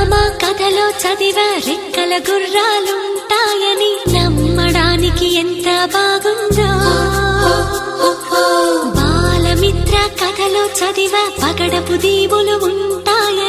చందమామ కథలో చదివ రెక్కల గుర్రాలుంటాయని నమ్మడానికి ఎంత బాగుందో. బాలమిత్ర కథలో చదివ పగడపు దీవులు ఉంటాయని